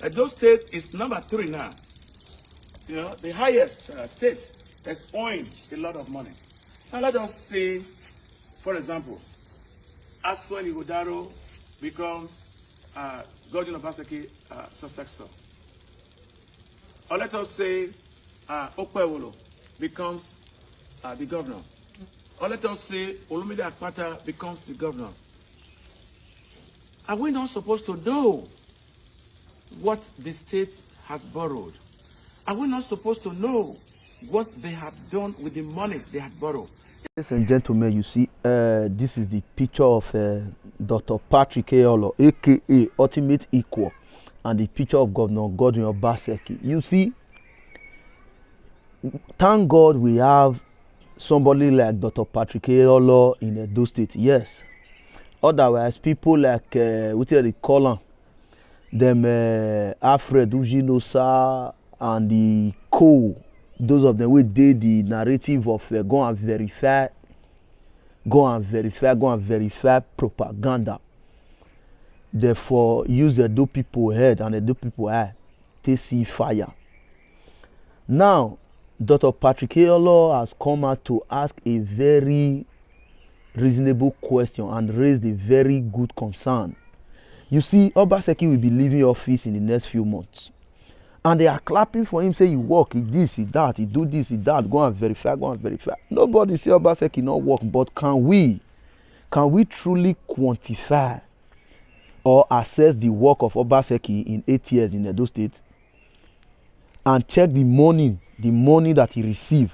Edo State is number 3 now. You know, the highest state that's owing a lot of money. Now let us say, for example, as when Ighodaro becomes Godwin Obaseki successor. Or let us say Okpewolo becomes the governor. Or let us say Olumide Akpata becomes the governor. Are we not supposed to know what the state has borrowed? Are we not supposed to know what they have done with the money they had borrowed? Ladies and gentlemen, you see, this is the picture of Dr. Patrick Eolo, aka Ultimate Equal, and the picture of Governor Godwin Obaseki. You see, thank God we have somebody like Dr. Patrick Eolo in Edo State. Yes. Otherwise, people like what they call them, Alfred Ujinosa and the those of them who did the narrative of go and verify propaganda. Therefore, use the do people head and the do people eye to see fire. Now, Dr. Patrick Eolo has come out to ask a very reasonable question and raised a very good concern. You see, Obaseki will be leaving office in the next few months. And they are clapping for him, say he work, he this, he that, he do this, he that, go and verify, go and verify. Nobody say Obaseki not work, but can we truly quantify or assess the work of Obaseki in 8 years in Edo State and check the money that he received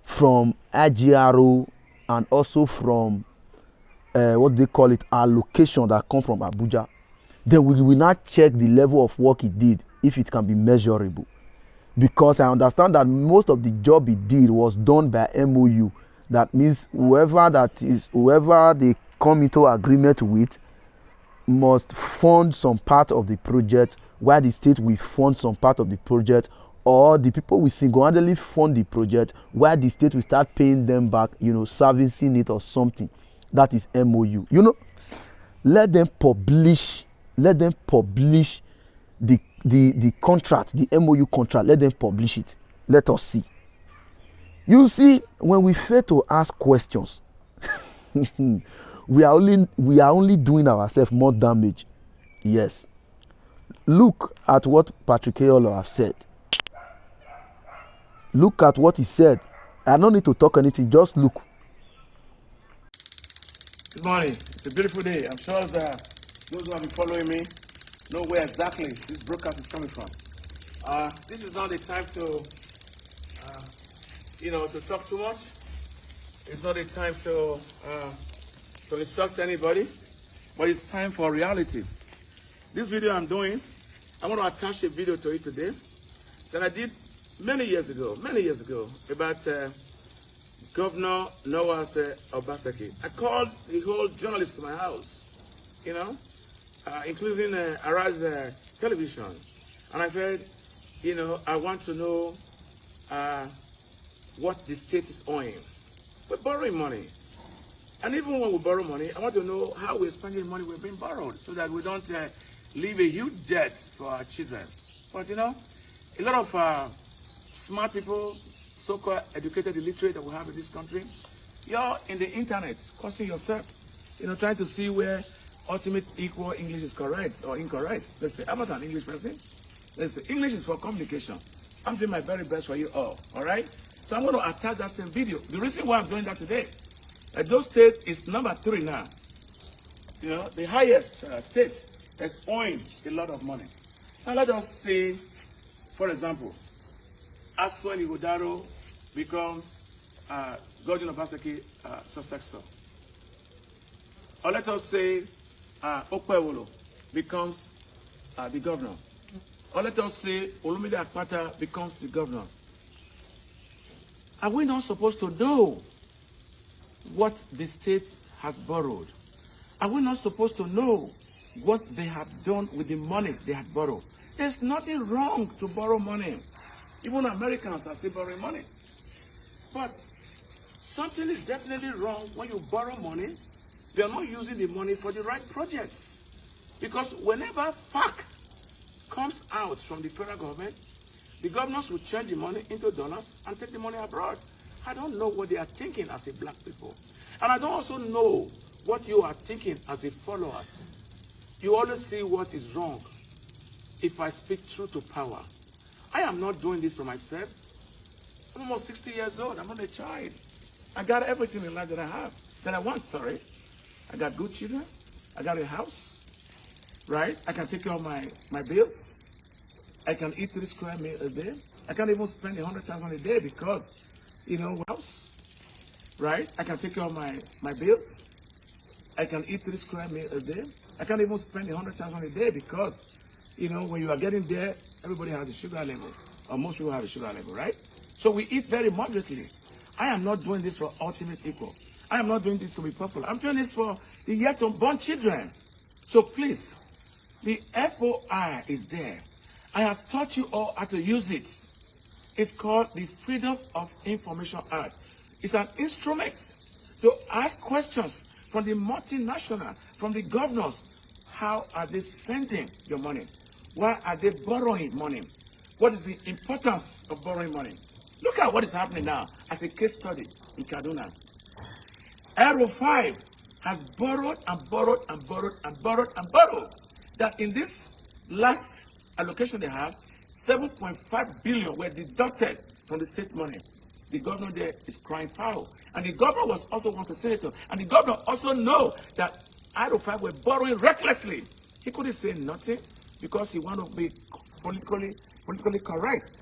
from IGRO and also from what they call it, allocation that come from Abuja? Then we will not check the level of work he did, if it can be measurable. Because I understand that most of the job he did was done by MOU. That means whoever they come into agreement with must fund some part of the project, while the state will fund some part of the project, or the people will single-handedly fund the project while the state will start paying them back, servicing it or something. That is MOU. Let them publish the contract, the MOU contract. Let them publish it. Let us see. You see, when we fail to ask questions, we are only doing ourselves more damage. Yes. Look at what Patrick Eolo have said. Look at what he said. I don't need to talk anything. Just look. Good morning. It's a beautiful day. I'm sure that those who have been following me know where exactly this broadcast is coming from. This is not the time to talk too much. It's not a time to insult anybody, but it's time for reality. This video I'm doing, I want to attach a video to it today that I did many years ago, about Governor Noah's Obaseki. I called the whole journalist to my house, including Arise Television. And I said, I want to know what the state is owing. We're borrowing money. And even when we borrow money, I want to know how we're spending money we're being borrowed so that we don't leave a huge debt for our children. But, a lot of smart people, so-called educated illiterate that we have in this country, you're in the internet, causing yourself, trying to see where ultimate equal English is correct or incorrect. Let's say, I'm not an English person. Let's say, English is for communication. I'm doing my very best for you all right? So I'm going to attach that same video. The reason why I'm doing that today, Edo State is number 3 now. The highest state that's owing a lot of money. Now let us say, for example, as when Ighodaro becomes Godwin Obaseki successor. Or let us say Okpewolo becomes the governor. Or let us say Olumide Akpata becomes the governor. Are we not supposed to know what the state has borrowed? Are we not supposed to know what they have done with the money they had borrowed? There's nothing wrong to borrow money. Even Americans are still borrowing money. But something is definitely wrong when you borrow money. You are not using the money for the right projects. Because whenever FAC comes comes out from the federal government, the governors will change the money into dollars and take the money abroad. I don't know what they are thinking as a black people. And I don't also know what you are thinking as the followers. You always see what is wrong if I speak truth to power. I am not doing this for myself. I'm almost 60 years old. I'm not a child. I got everything in life that I have, that I want, sorry. I got good children. I got a house, right? I can take care of my bills. I can eat 3 square meals a day. I can't even spend 100,000 a day because, house, right? I can take care of my bills. I can eat 3 square meals a day. I can't even spend 100,000 a day because, when you are getting there, everybody has a sugar level, or most people have a sugar level, right? So we eat very moderately. I am not doing this for ultimate equal. I am not doing this to be popular. I'm doing this for the yet unborn children. So please, the FOI is there. I have taught you all how to use it. It's called the Freedom of Information Act. It's an instrument to ask questions from the multinational, from the governors. How are they spending your money? Why are they borrowing money? What is the importance of borrowing money? Look at what is happening now as a case study in Kaduna. Aero 5 has borrowed and borrowed and borrowed and borrowed and borrowed. That in this last allocation they have, 7.5 billion were deducted from the state money. The governor there is crying foul. And the governor was also once a senator. And the governor also know that Aero 5 were borrowing recklessly. He couldn't say nothing because he wanted to be politically correct.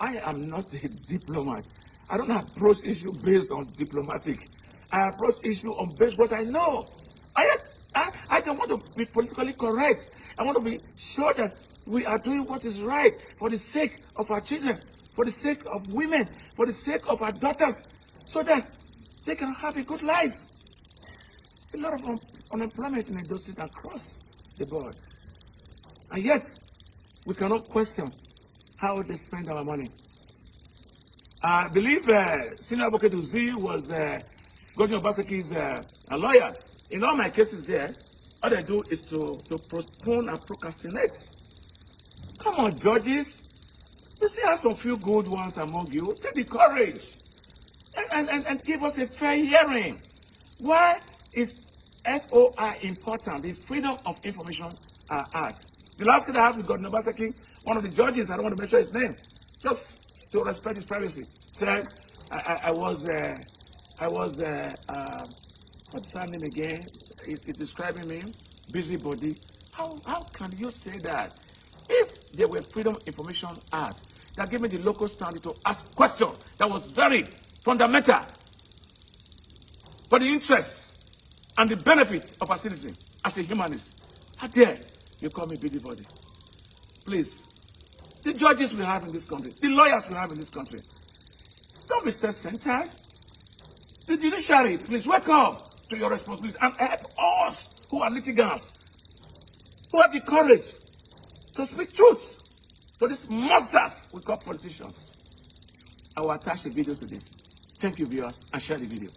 I am not a diplomat. I don't approach issue based on diplomatic. I approach issue on based what I know. I don't want to be politically correct. I want to be sure that we are doing what is right for the sake of our children, for the sake of women, for the sake of our daughters, so that they can have a good life. A lot of unemployment in Edo State across the board. And yet, we cannot question how they spend our money. I believe Senior Advocate Uzi was Governor Obaseki's a lawyer. In all my cases there, all they do is to postpone and procrastinate. Come on, judges. You see how some few good ones among you. Take the courage and give us a fair hearing. Why is FOI important? The Freedom of Information Act. The last case I have with Governor Obaseki, one of the judges, I don't want to mention his name, just to respect his privacy, said, what's her name again? It's describing me, busybody. How can you say that? If there were Freedom Information Act that gave me the local standard to ask questions that was very fundamental for the interests and the benefit of a citizen as a humanist, how dare you call me busybody? Please, the judges we have in this country, the lawyers we have in this country, don't be self-centered. The judiciary, please wake up to your responsibilities and help us who are litigants, who have the courage to speak truth to these monsters we call politicians. I will attach a video to this. Thank you, viewers, and share the video.